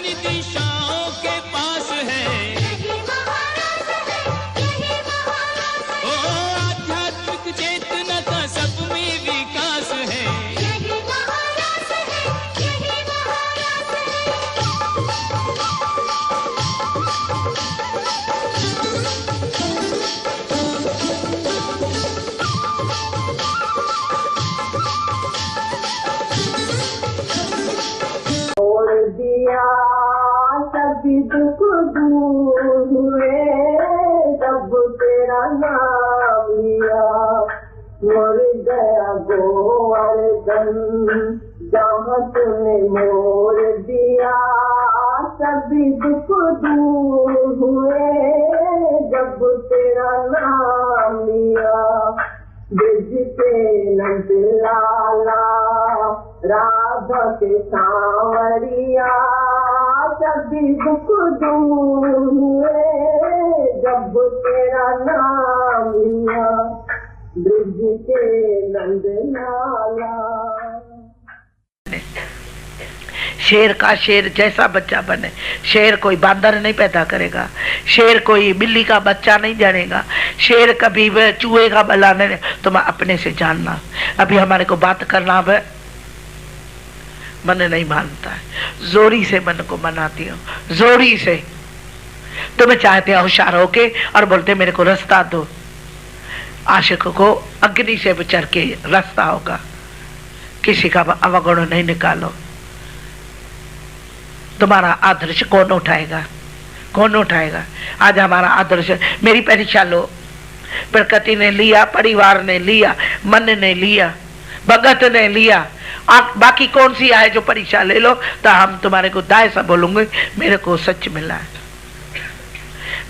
सारी दिशाओं के पास है। ओ आध्यात्मिक चेतना का सब में विकास है। सभी दुख दूर हुए जब तेरा नाम लिया। मर गया गोवर्धन जहाँ तूने मोड़ दिया। सभी दुख दूर हुए जब तेरा नाम लिया। ब्रिज पे नंद लाला राधा के सांवरिया। सभी दुख दूर हुए जब तेरा नाम लिया। ब्रिज के नंद लाला। शेर का शेर जैसा बच्चा बने। शेर कोई बांदर नहीं पैदा करेगा, शेर कोई बिल्ली का बच्चा नहीं जनेगा, शेर कभी वह चूहे का बला नहीं। तुम अपने से जानना। अभी हमारे को बात करना है, मन नहीं मानता है। जोरी से मन को मनाती हूँ, जोरी से। तुम्हें चाहते होशियार होके और बोलते मेरे को रास्ता दो। आशिक को अग्नि से विचर के रास्ता होगा, किसी का अवगुण नहीं निकालो। तुम्हारा आदर्श कौन उठाएगा, कौन उठाएगा? आज हमारा आदर्श, मेरी परीक्षा लो। प्रकृति ने लिया, परिवार ने लिया, मन ने लिया, भगत ने लिया, बाकी कौन सी है जो परीक्षा ले लो तो हम तुम्हारे को दाएं सा बोलूंगे मेरे को सच मिला है।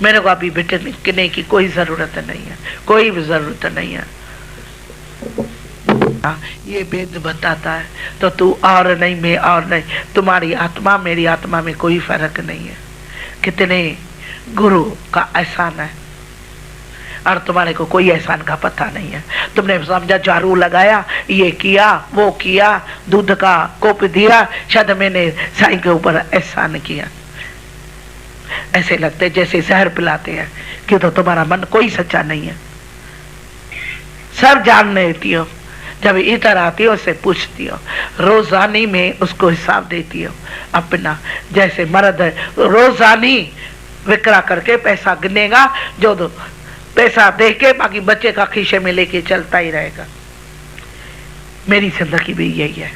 मेरे को अभी बिटने की कोई जरूरत नहीं है, कोई भी जरूरत नहीं है। ये वेद बताता है तो तू और नहीं, मैं और नहीं, तुम्हारी आत्मा मेरी आत्मा में कोई फर्क नहीं है। कितने गुरु का एहसान है और तुम्हारे को कोई एहसान का पता नहीं है। तुमने समझा झाड़ू लगाया, ये किया, वो किया, दूध का कोप दिया, शायद मैंने साईं के ऊपर एहसान किया। ऐसे लगते जैसे जहर पिलाते हैं कि तो तुम्हारा मन कोई सच्चा नहीं है। सब जान लेती हो, जब इधर आती हो उससे पूछती हो, रोजानी में उसको हिसाब देती हो अपना। जैसे मर्द रोजानी विक्रा करके पैसा गिनेगा, जो दो पैसा दे के बाकी बच्चे का खीसे में लेके चलता ही रहेगा। मेरी जिंदगी भी यही है,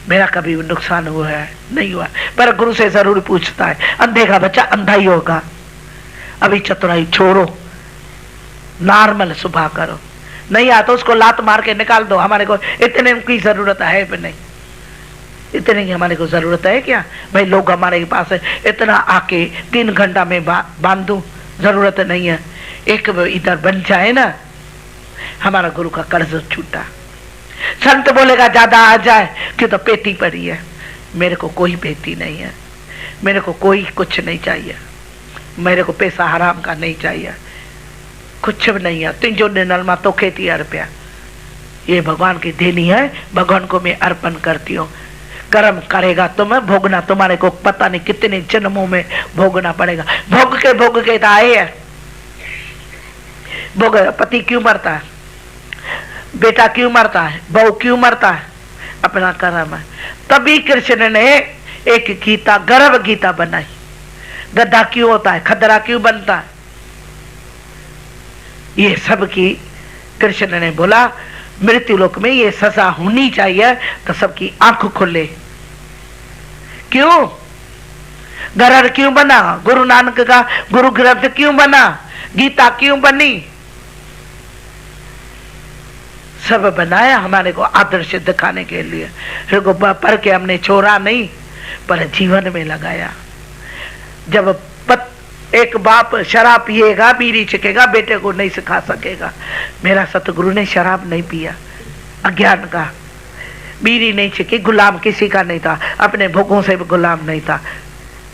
मेरा कभी नुकसान हुआ है नहीं हुआ, पर गुरु से जरूर पूछता है। अंधे का बच्चा अंधा ही होगा। अभी चतुराई छोड़ो, नॉर्मल सुबह करो, नहीं आता उसको लात मार के निकाल दो। हमारे को इतने की जरूरत है भी नहीं, इतने की हमारे को जरूरत है क्या भाई? लोग हमारे पास है इतना आके 3 घंटा में बांधू, जरूरत नहीं है। एक इधर बन जाए ना, हमारा गुरु का कर्ज छूटा। संत बोलेगा ज्यादा आ जाए कि तो पेटी पड़ी है। मेरे को कोई पेटी नहीं है, मेरे को कोई कुछ नहीं चाहिए, मेरे को पैसा हराम का नहीं चाहिए, कुछ भी नहीं है। तिंजो नलमा तो खेती रुपया, ये भगवान की देनी है, भगवान को मैं अर्पण करती हूँ। कर्म करेगा तुम्हें भोगना, तुम्हारे को पता नहीं कितने जन्मों में भोगना पड़ेगा। भोग के तो आए है। भोग पति क्यों मरता है, बेटा क्यों मरता है, बहू क्यों मरता है? अपना कर्म है। तभी कृष्ण ने एक गीता, गर्भ गीता बनाई। गद्दा क्यों होता है, खदरा क्यों बनता है, ये सब की कृष्ण ने बोला मृत्यु लोक में ये सजा होनी चाहिए तो सबकी आंख खुले। क्यों गरर क्यों बना, गुरु नानक का गुरु ग्रंथ क्यों बना, गीता क्यों बनी? सब बनाया हमारे को आदर्श दिखाने के लिए। पढ़ के हमने छोड़ा नहीं, पर जीवन में लगाया। जब एक बाप शराब पिएगा, बीड़ी छिकेगा, बेटे को नहीं सिखा सकेगा। मेरा सतगुरु ने शराब नहीं पिया, अज्ञान का, बीड़ी नहीं छिकी, गुलाम किसी का नहीं था, अपने भोगों से भी गुलाम नहीं था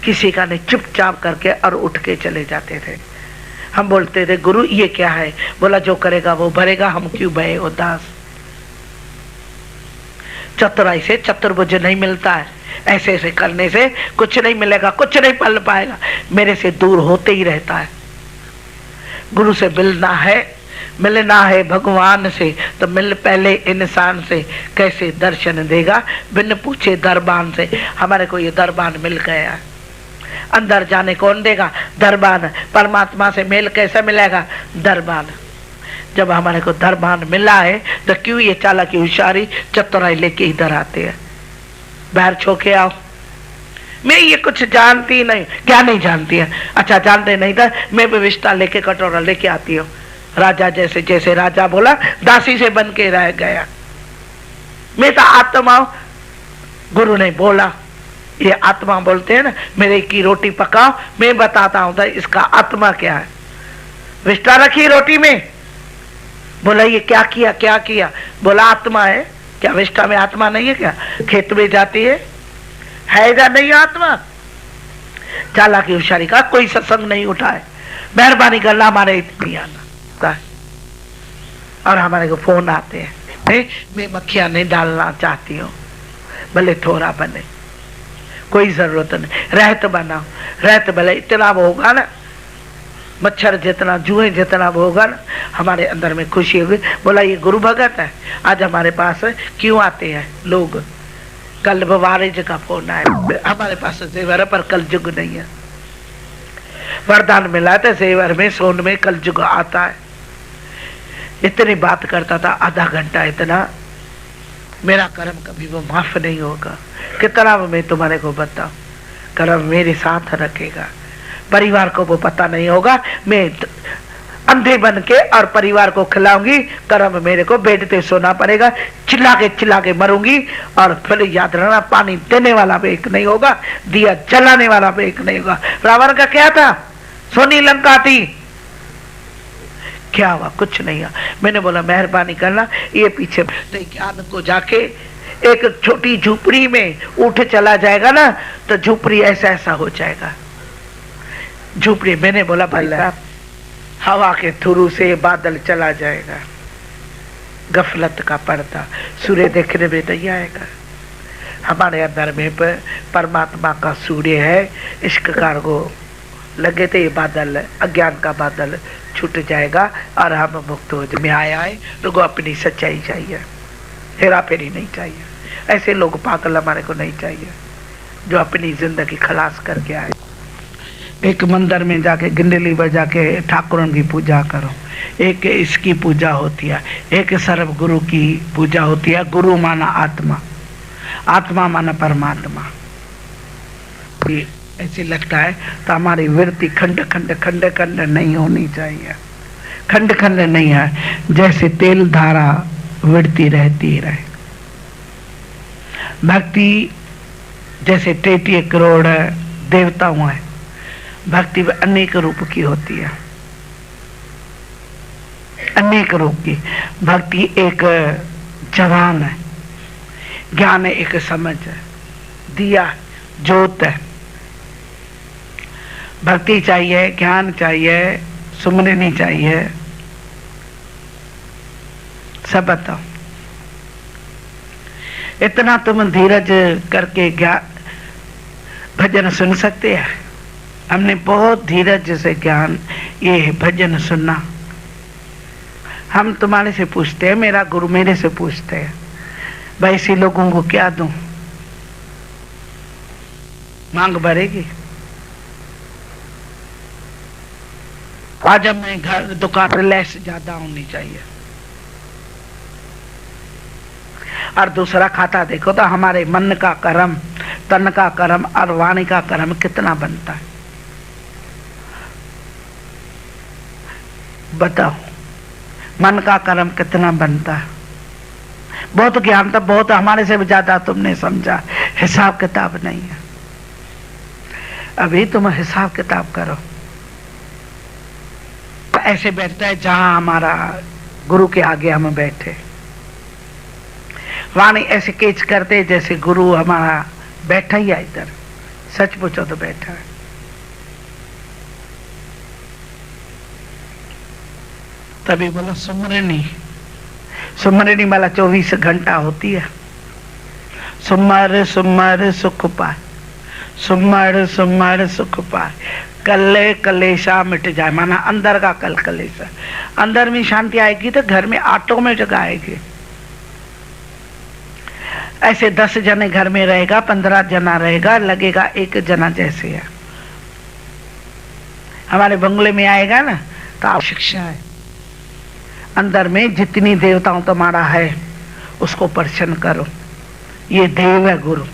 किसी का नहीं, चुपचाप करके और उठ के चले जाते थे। हम बोलते थे गुरु ये क्या है, बोला जो करेगा वो भरेगा, हम क्यों भये उदास। चतुराई से चतुर्भुज नहीं मिलता है, ऐसे ऐसे करने से कुछ नहीं मिलेगा, कुछ नहीं पल पाएगा, मेरे से दूर होते ही रहता है। गुरु से मिलना है भगवान से, तो मिल पहले इंसान से, कैसे दर्शन देगा बिन पूछे दरबान से। हमारे को ये दरबान मिल गया, अंदर जाने कौन देगा? दरबान। परमात्मा से मेल कैसे मिलेगा? दरबान। जब हमारे को दरबान मिला है तो क्यों ये चालाकी होशियारी चतुराई लेके इधर आते हैं? बाहर छोके आओ, मैं ये कुछ जानती नहीं। क्या नहीं जानती है? अच्छा जानते नहीं था, मैं विविधता लेके कटोरा लेके आती हूँ। राजा जैसे जैसे राजा बोला, दासी से बन के रह गया। मैं तो आत्मा हूं। गुरु ने बोला, ये आत्मा बोलते हैं ना, मेरे की रोटी पकाओ, मैं बताता हूं था इसका आत्मा क्या है। विष्टा रखी रोटी में, बोला ये क्या किया क्या किया? बोला आत्मा है। क्या विष्टा में आत्मा नहीं है क्या? खेत में जाती है या नहीं आत्मा? चालाकी होशियारी का कोई सत्संग नहीं उठाए, मेहरबानी करना हमारे इतनी आना। और हमारे को फोन आते हैं, मैं मक्खियां नहीं डालना चाहती हूँ, भले थोड़ा बने, कोई जरूरत नहीं, रहत बनाओ। रहत भले इतना वो होगा ना, मच्छर जितना, जुए जितना वो होगा ना, हमारे अंदर में खुशी होगी। बोला ये गुरु भगत है, आज हमारे पास क्यों आते हैं लोग? कल वारिज का फोन आया, हमारे पास जेवर पर कल युग नहीं है। वरदान मिला था जेवर में, सोन में कल युग आता है। इतनी बात करता था आधा घंटा, इतना। मेरा कर्म कभी वो माफ नहीं होगा। कितना मैं तुम्हारे को बताऊं, कर्म मेरे साथ रखेगा, परिवार को वो पता नहीं होगा। मैं अंधे बन के और परिवार को खिलाऊंगी, कर्म मेरे को बेड पे सोना पड़ेगा, चिल्ला के मरूंगी। और फिर याद रखना, पानी देने वाला भी एक नहीं होगा, दिया जलाने वाला भी एक नहीं होगा। रावण का क्या था? सोनी लंका थी, क्या हुआ? कुछ नहीं हुआ। मैंने बोला मेहरबानी करना, ये पीछे ज्ञान को जाके एक छोटी झोपड़ी में उठ चला जाएगा ना, तो झोपड़ी ऐसा ऐसा हो जाएगा। झोपड़ी, मैंने बोला भाई हवा के थ्रू से बादल चला जाएगा, गफलत का पर्दा सूर्य देखने में नहीं आएगा। हमारे अंदर में परमात्मा का सूर्य है, इश्क कार को लगे थे, ये बादल अज्ञान का बादल छूट जाएगा और हम मुक्त हो जाए। आया है लोगों, अपनी सच्चाई चाहिए, हेरा फेरी नहीं चाहिए। ऐसे लोग पागल हमारे को नहीं चाहिए, जो अपनी जिंदगी खलास करके आए। एक मंदिर में जाके गिंडली बजा के ठाकुरन की पूजा करो, एक इसकी पूजा होती है, एक सर्व गुरु की पूजा होती है। गुरु माना आत्मा, आत्मा माना परमात्मा। ऐसे लगता है तो हमारी वृत्ति खंड खंड खंड खंड नहीं होनी चाहिए, खंड खंड नहीं है, जैसे तेल धारा वृत्ति रहती रहे। भक्ति जैसे 33 करोड़ देवताओं है, भक्ति अनेक रूप की होती है, अनेक रूप की। भक्ति एक जवान है, ज्ञान एक समझ है, दिया ज्योत है। भक्ति चाहिए, ज्ञान चाहिए, सुमरनी चाहिए, सब बताओ। इतना तुम धीरज करके भजन सुन सकते हैं? हमने बहुत धीरज से ज्ञान ये भजन सुनना। हम तुम्हारे से पूछते हैं, मेरा गुरु मेरे से पूछते हैं, भाई ऐसे लोगों को क्या दूं? मांग भरेगी? आज मैं घर दुकान रिलैक्स ज्यादा होनी चाहिए। और दूसरा खाता देखो तो हमारे मन का कर्म, तन का कर्म और वाणी का कर्म कितना बनता है, बताओ। मन का कर्म कितना बनता है? बहुत ज्ञान था, बहुत हमारे से भी ज्यादा तुमने समझा, हिसाब किताब नहीं है। अभी तुम हिसाब किताब करो। ऐसे बैठता है जहां हमारा गुरु के आगे हम बैठे, वाणी ऐसे केच करते जैसे गुरु हमारा बैठा ही है इधर। सच पूछो तो बैठा है। तभी बोला सुमरनी, सुमरनी वाला 24 घंटा होती है। सुमर सुमर सुख पाए, सुमर सुमर सुख पाए, कले कलेशा मिट जाए। माना अंदर का कल कलेशा, अंदर में शांति आएगी तो घर में ऑटोमेटिक आएगी। ऐसे 10 जने घर में रहेगा, 15 जना रहेगा, लगेगा एक जना जैसे है। हमारे बंगले में आएगा ना तो आप शिक्षा है, अंदर में जितनी देवताओं तुम्हारा है उसको प्रसन्न करो। ये देव है गुरु,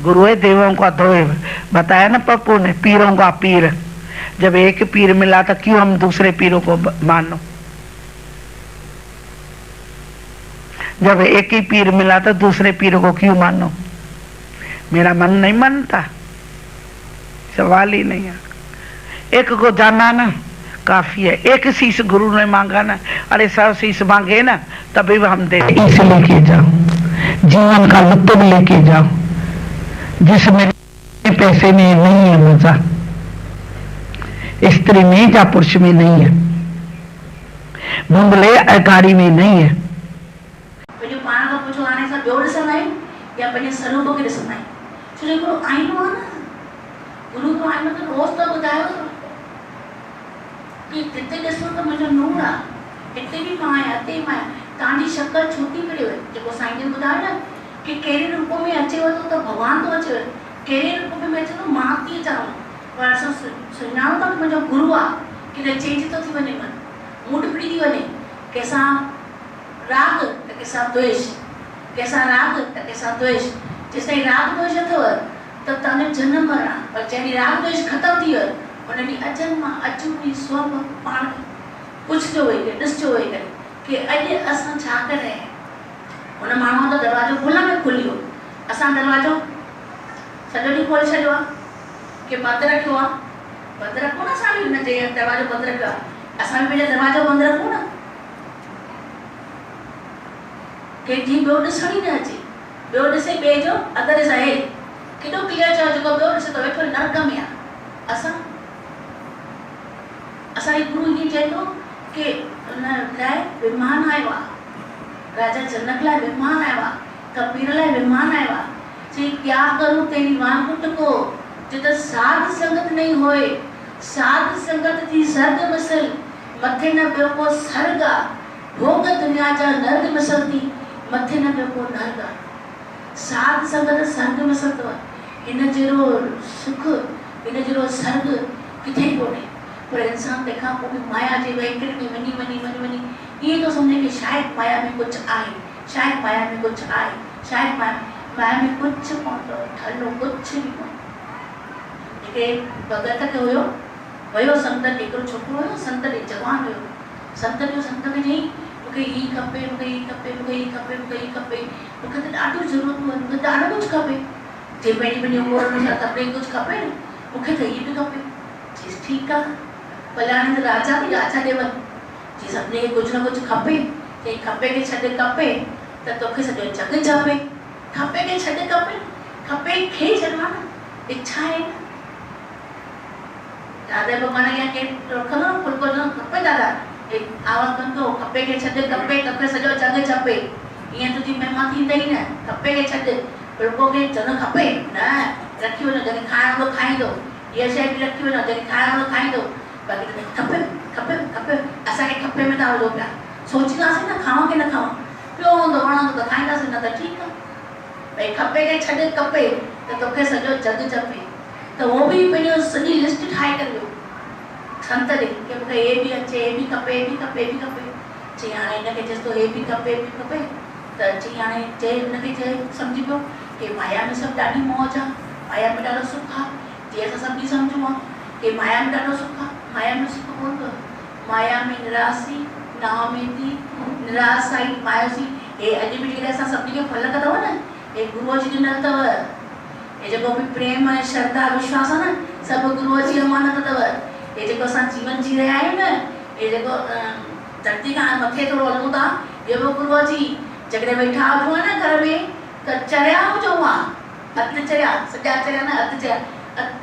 गुरु है देवों का देव। बताया ना पप्पू ने, पीरों का पीर। जब एक पीर मिला तो क्यों हम दूसरे पीरों को मानो? जब एक ही पीर मिला तो दूसरे पीरों को क्यों मानो? मेरा मन नहीं मानता, सवाल ही नहीं है। एक को जाना ना काफी है। एक शीश गुरु ने मांगा ना, अरे 100 शीश मांगे ना तभी हम दे। इसे लेके जाओ, जीवन का लुत्फ लेके जाओ, जिसमें पैसे में नहीं है मजा, स्त्री में या पुरुष में नहीं है, मुंगले अकारी में नहीं है। पंहिंजो पाण खां पुछो हाणे असां ॿियो ॾिसंदा आहियूं या पंहिंजे स्वरूप खे ॾिसंदा आहियूं? छो जो हिकिड़ो आईनो आहे न, गुरू जो आईनो त रोज़ त ॿुधायो कि जिते ॾिसो त मुंहिंजो नूर आहे, हिते बि मां आहियां, हिते मां आहियां। तव्हांजी शक्ल छो थी करे वई? जेको साईं जन ॿुधायो न कि कहिड़े रूप में अचेव थो त भॻवान थो अचेव, कहिड़े रूप में अचे थो मां थी अचां। पर असां सुञाणो था कि मुंहिंजो गुरू आहे, कि चेंज थो थी वञे, मन मूड फिरी थी वञे। कंहिंसां राग त कंहिंसां द्वेष, कंहिंसां राग त कंहिंसां द्वेष। जेसिताईं राग द्वेष अथव त तव्हांजो जनम मरण आहे, पर जॾहिं राग द्वेष ख़तमु थी वियो उन ॾींहुं अचनि मां अचूं स्वम पाण पुछिजो वेही करे, ॾिसजो वेही करे कि अॼु असां छा करे रहिया आहियूं। हुन माण्हूअ जो दरवाज़ो भुल में खुली वियो, असां दरवाज़ो सॼो ॾींहुं खोले छॾियो आहे कि बंदि रखियो आहे। बंदि रखो न, असां बि हुन जे दरवाज़ो बंदि रखियो आहे, असां बि पंहिंजो दरवाज़ो बंदि रखूं न। कंहिंजी ॿियो ॾिसण ई न अचे, ॿियो ॾिसे ॿिए जो अदर इज़ आहे। केॾो क्लियर चयो, जेको ॿियो ॾिसे त वेठो नरक में आहे। असांजी गुरु ईअं चए थो कि हुन लाइ विमान आयो आहे, राजा जनक लाइ विमान आयो आहे, कबीर लाइ विमान आयो आहे। चई क्या करूं तेरी वांगुट को जित साध संगत नहीं होए, साध संगत थी सर्ग मिसल, मथे न पियो को सर्ग आ, भोग दुनिया जा नर्ग मिसलती, मथे न पियो को नर्ग आ। साध संगत सर्ग मिसलतो, इन जहिड़ो सुख, इन जहिड़ो सर्ग किथे कोन्हे। पर इंसान तंहिंखां पोइ बि माया जे वहीकल में वञी वञी वञी वञी ईअं थो सम्झे कि शायदि माया में कुझु आहे, शायदि माया में कुझु आहे, शायदि माया में कुझु कोन अथव, ठलो कुझु बि कोन। हिकिड़े भगत खे हुयो संत, हिकिड़ो छोकिरो हुयो, संत ॾे जवान हुयो। संत खे चई मूंखे ही खपे, मूंखे ही खपे, मूंखे ही खपे, मूंखे ही खपे, मूंखे त ॾाढी ज़रूरत आहे, मूंखे ॾाढो कुझु खपे। जे पंहिंजी उमिरि अनुसार कपिड़े कुझु खपे न, मूंखे त हीअ बि खपे। चईसि ठीकु आहे, भले हाणे त राजा बि राजा ॾे वञ, जी सभिनी खे कुझु न कुझु खपे। चई खपे खे छॾ खपे त तोखे सॼो जग जपे, खपे खे छॾ खपे खे छॾियो आहे न, इच्छा आहे न। दादा भॻवान खे केरु रखंदो न फुल्को जो खपे दादा, आवाज़ कंदो खपे खे छॾ खपे तोखे सॼो जग जपे। ईअं तुंहिंजी महिमा थींदई न, खपे खे छॾ फुल्को खे जन खपे न, रखी वञो जॾहिं खाइण वारो खाईंदो, इहा शइ बि रखी वञो जॾहिं खाइण वारो खाईंदो। बाक़ी खपे खपे खपे, असांखे खपे में तव्हां वञो पिया, सोचींदासीं न खावां की न खावां, पियो हूंदो वणंदो त खाईंदासीं, न त ठीकु आहे। भई खपे खे छॾ खपे त तोखे सॼो जग जपे। त उहो बि पंहिंजो सॼी लिस्ट ठाहे करे वियो संत ॾे कि मूंखे हे बि अचे, हे बि खपे, हे बि खपे, हे बि खपे। चई हाणे हिनखे चएसि थो हे बि खपे, हे बि खपे, त चई हाणे चए हुनखे चए सम्झी पियो कि माया में सभु ॾाढी मौज आहे, माया में ॾाढो सुख आहे। जीअं असां सभु सम्झूं आहे कि माया में ॾाढो सुख आहे, माया में सुख कोन अथव। माया में निरासी नाव में थी निरासाई मायोसी। हे अॼु बि जेकॾहिं असां सभिनी खे फलक अथव न, हे गुरूअ जी ॾिनल अथव। हे जेको बि प्रेम ऐं श्रद्धा विश्वास आहे न, सभु गुरूअ जी अमानत अथव। हे जेको असां जीवन जी रहिया आहियूं न, हे जेको धरती खां मथे थोरो हलूं था, इहो बि गुरूअ जी। जेकॾहिं वेठा हुजूं न घर में त चरिया हुजो आहे, अधु चरिया, सॼा चरिया न अधु चरिया,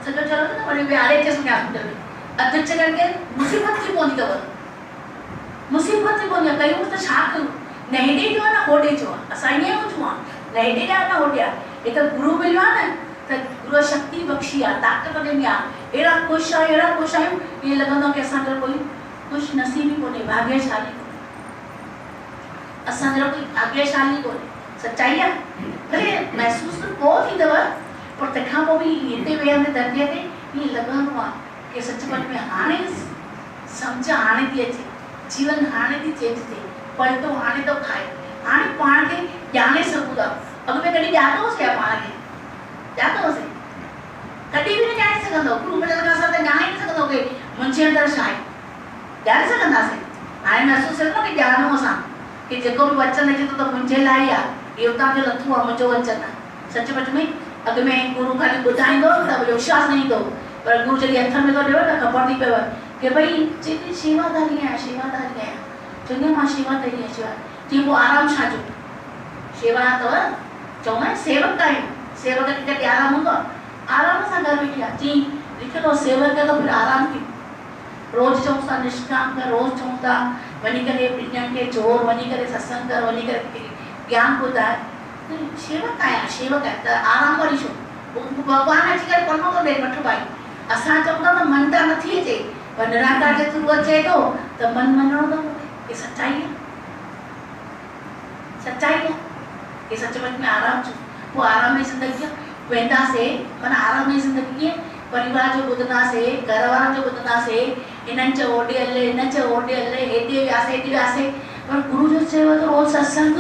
सॼो चरियो न वरी विहारे अचेसि में अधु चरियनि खे मुसीबत थी पवंदी अथव, मुसीबत थी पवंदी आहे। कयूं त छा कयूं, न हेॾे जो आहे न होॾे जो आहे, असां ईअं हुजूं आहे हेॾे ॾिया न होॾे हे त गुरु मिलियो आहे न त गुरु शक्ति बख़्शी आहे ताक़त ॾिनी आहे अहिड़ा ख़ुशि आहियूं ईअं लॻंदो आहे की असांजो कोई ख़ुशि नसीबी कोन्हे भाग्यशाली कोन्हे असांजो कोई भाग्यशाली कोन्हे सच्चाई आहे भले महसूसु पोइ थींदव पर तंहिंखां पोइ बि हिते वेहंदे दर्जे ते ईअं लॻंदो आहे कि सचपच में हाणे सम्झ हाणे थी अचे जीवन हाणे थी चेंज थिए पलटो हाणे थो खाए हाणे पाण खे ॼाणे सघूं था अॻु में कॾहिं ॼाणोसीं पाण खे ॼाणोसीं कॾहिं बि न ॼाणे सघंदो गुरु मिलण खां असां त ॼाणे न सघंदो की मुंहिंजे अंदरि छा आहे ॼाणे सघंदासीं हाणे महसूसु थिए थो की ॼाणूं असां कि जेको बि वचन अचे थो त मुंहिंजे लाइ आहे इहो उतां जो लथो आहे मुंहिंजो वचन आहे सचपच में अॻु में गुरु खाली ॿुधाईंदो त विश्वास न ईंदो पर गुरु जॾहिं हथ में थो ॾियो न ख़बर थी पवे कि भई जेकी शेवादारी आहियां चङी मां शेवा कई आहे शेवा जीअं पोइ आराम छा जो शेवा अथव चऊं सेवक आहियूं सेवक खे कॾहिं आराम हूंदो आहे आराम सां घर वेठी आहे जीअं लिखियलु सेवक त फिर आराम कयूं रोज़ चऊं था निष्काम कर रोज़ चऊं था वञी करे ॿिन्हिनि खे जोर वञी करे सत्संग कर वञी करे ज्ञान ॿुधाए शेवक आहियां त आराम वरी छो भॻवानु अची करे पनो थो ॾे वठो भाई असां चऊं था त मन त नथी अचे पर निराकार जे थ्रू अचे थो त मन मञणो थो पवे ये सच्चाई है ये सचमुच में आराम छो वो आराम में जिंदगी वेंदासीं माना आराम में जिंदगी परिवार जो ॿुधंदासीं घर वारनि जो ॿुधंदासीं इन्हनि चयो होॾे हले हिन चयो होॾे हले हेॾे वियासीं पर गुरु जो चयो त रोज़ सत्संग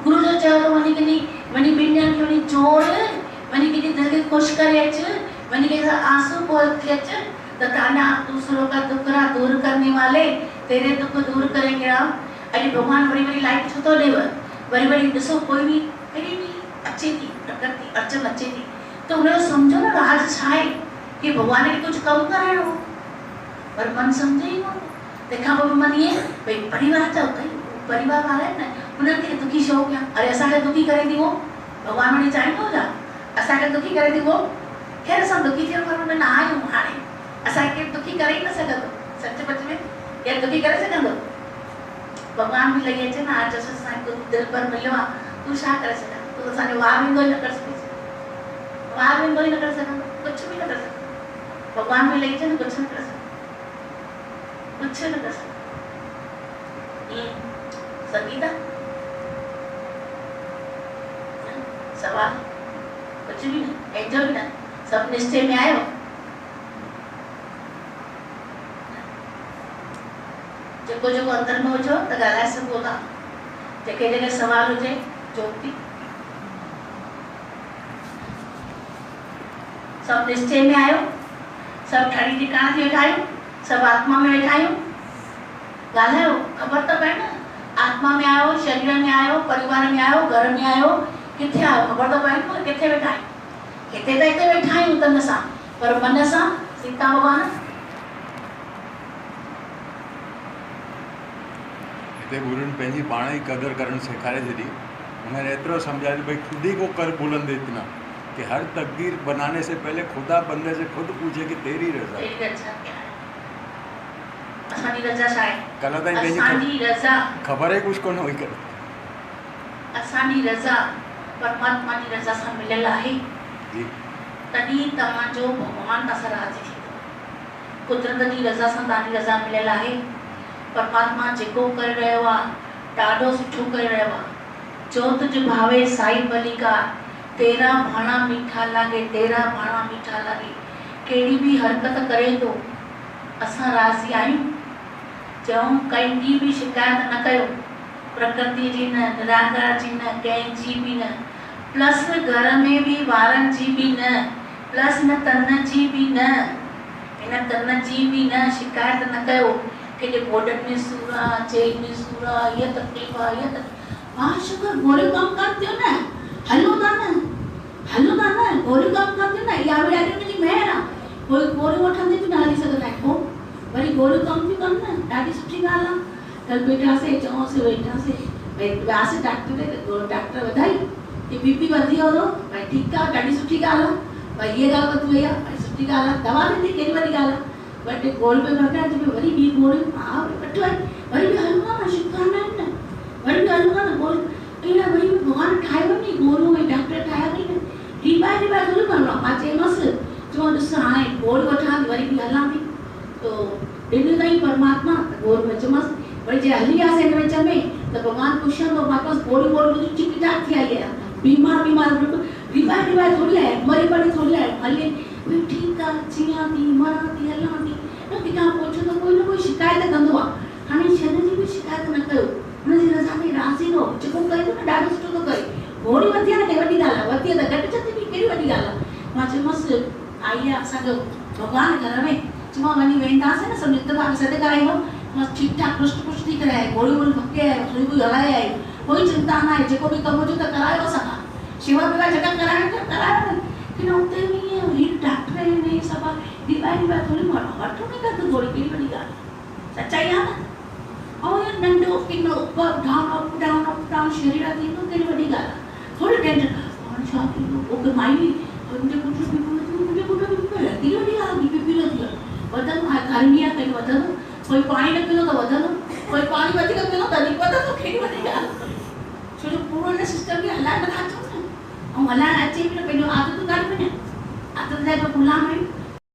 गुरु जो चयो त वञी ॿिनि ॼणनि खे वञी जोड़ वञी कंहिंजी दिलि खे ख़ुशि करे अचु वञी कंहिंसां आंसू पोइ थी अचु त ताना दूसरों का दुखड़ा दूर करने वाले तेरे दुख दूर करेंगे राम अॼु भॻवानु वरी लाइट छो थो ॾेव वरी ॾिसो कोई बि कॾहिं बि अचे थी प्रकृति अड़चन अचे थी त हुनजो सम्झो न राज छा आहे कि भॻवान खे कुझु कमु कराइणो पर मन सम्झे ई कोन तंहिंखां पोइ मन ईअं भई परिवार चओ कई परिवार वारा आहिनि न उन्हनि खे दुखी छो कयां अरे असांखे दुखी करे थी उहो भॻवानु वरी चाहींदो छा असांखे दुखी करे थी उहो ख़ैर असां दुखी थियण वारो न आहियूं हाणे असांखे दुखी करे ई न सघंदो सचपच में केरु दुखी करे सघंदो भॻवान बि लॻी अचे न आज असांखे दिलि पर मिलियो आहे तूं छा करे सघंदो तूं असांजो वार विंदो ई न करे सघे वार विंदो ई न करे सघंदो कुझु बि न करे सघंदो भॻवान बि लॻी अचे न कुझु न करे सघंदो कुझु न करे सघंदो संगीता सवाल कुझु बि न एंजो बि न सभु निश्चय में आयो जेको जेको अंदर में हुजो त ॻाल्हाए सघो था जेके जेके सवाल हुजे ज्योति सभु निश्चय में आयो सभु ठड़ी ठिकाणे ते वेठा आहियूं सभु आत्मा में वेठा आहियूं ॻाल्हायो ख़बर त पए न आत्मा में आयो शरीर में आयो परिवार में आयो घर में आयो किथे आयो ख़बर त पए न किथे वेठा आहियूं हिते त हिते वेठा आहियूं तन सां पर मन सां सीता भॻवान हिते गुरुनि पंहिंजी पाण ई क़दुरु करणु सेखारे छॾी उन्होंने एतिरो सम्झाया भाई खुद ही को कर बुलंद इतना कि हर तकदीर बनाने से पहले खुदा बंदे से खुद पूछे कि तेरी रज़ा असांजी रज़ा छा आहे कल्ह ताईं असांजी रज़ा ख़बर ई कुझु कोन हुई करे असांजी रज़ा परमात्मा जी रज़ा सां मिलियल आहे तॾहिं तव्हांजो भॻवान सां राज़ी थींदो कुदरत जी रज़ा सां तव्हांजी रज़ा मिलियल आहे परमात्मा जेको करे रहियो आहे ॾाढो सुठो करे रहियो आहे जो तुझ भावे साई बलिका तेरा भाणा मीठा लागे तेरा भाणा मीठा लागे कहिड़ी बि हरकत करे थो असां राज़ी आहियूं चऊं कंहिंजी बि शिकायत न कयो प्रकृति जी न निराकार जी न कंहिंजी बि न प्लस घर में बि वारनि जी बि न प्लस न तन जी बि न हिन तन जी बि न शिकायत न कयो केॾे गोॾनि में सूर आहे चेन में सूर आहे हीअ तकलीफ़ आहे हीअ तकलीफ़ वाह शुगर गोरियूं कमु कनि थियूं न हलो था न गोरियूं कमु कनि थियूं न इहा बि ॾाढी हुनजी महर आहे कोई गोरियूं वठंदे बि न हली सघंदा आहिनि पोइ वरी गोरियूं कमु थियूं कनि न ॾाढी सुठी ॻाल्हि आहे कल्ह वेठासीं चयोसीं वेठासीं भई वियासीं डॉक्टर ॿुधाई की बीपी वधी वियो हो भई ठीकु आहे ॾाढी सुठी ॻाल्हि आहे भई हीअ ॻाल्हि वधी वई आहे भई सुठी ॻाल्हि आहे दवा ॾिनी केॾी वॾी ॻाल्हि आहे बट गोल पे भॻा जब वरी बि गोल हा वठो वरी बि हलूंगा न शुक्राना न वरी बि हलूंगा न गोल इन वरी भगवान ठाहे वञे गोरू ऐं डॉक्टर ठाहिया अथई न रीबा थोरी करिणो आहे। मां चयोमांसि चओ ॾिस हाणे गोड़ वठां थी वरी बि हलां थी तो ॾिनो अथई परमात्मा त गोड़ में चयोमांसि वरी जे हली वियासीं हिन विच में त भॻवानु पुछंदो मां चयोमांसि गोड़ी બધું ठीक ठाक थी आई आहियां बीमार बिल्कुलु रीबा थोरी आहे मरी पड़ी थोरी आहे हले भई ठीकु आहे जीअं थी मरां थी हलां थी न किथां पुछो त कोई न कोई शिकायत कंदो आहे। हाणे शरीर जी बि शिकायत न कयो हुनजी रज़ा में राज़ी रहो जेको करे थो न ॾाढो सुठो थो करे गोड़ी वधी आहे न कहिड़ी वॾी ॻाल्हि आहे वधी आहे त घटि छति बि कहिड़ी वॾी ॻाल्हि आहे। मां चयोमांसि आई आहे असांजो भॻवानु घर में चयो वञी वेंदासीं न सभु इतफाक़ सॾु कराईंदो मां ठीकु ठाक पुष्ट पुष्ट थी करे आई गोड़ी वोड़ी फके आयो सुई वुई हलाए आई कोई चिंता न आहे जेको बि कमु हुजे त करायो असां शेवा वेवा जेका कराइण त करायो न की न उते बि ईअं हीअ डॉक्टर आहिनि इहे सभु रीबा थोरी माण्हू वठो न कंदो थोरी कहिड़ी वॾी ॻाल्हि सचाई आहे न ऐं इहो नंढो किनो अप डाउन शरीर आहे थींदो कहिड़ी वॾी ॻाल्हि आहे थोरी टेंशन हाणे छा थींदो पोइ माई मुंहिंजे पुटु केॾी वॾी ॻाल्हि बीपी वधी आहे वधंदो हाणे गर्मी आहे कॾहिं वधंदो कोई पाणी न पींदो त वधंदो कोई पाणी वधीक पींदो त वधीक वधंदो कहिड़ी वॾी ॻाल्हि छो जो पूरो हिन सिस्टम खे हलाइण नथा अचूं न ऐं हलाइण अचे बि न पंहिंजो आदतूं कान आदत जा जो गुलाम आहियूं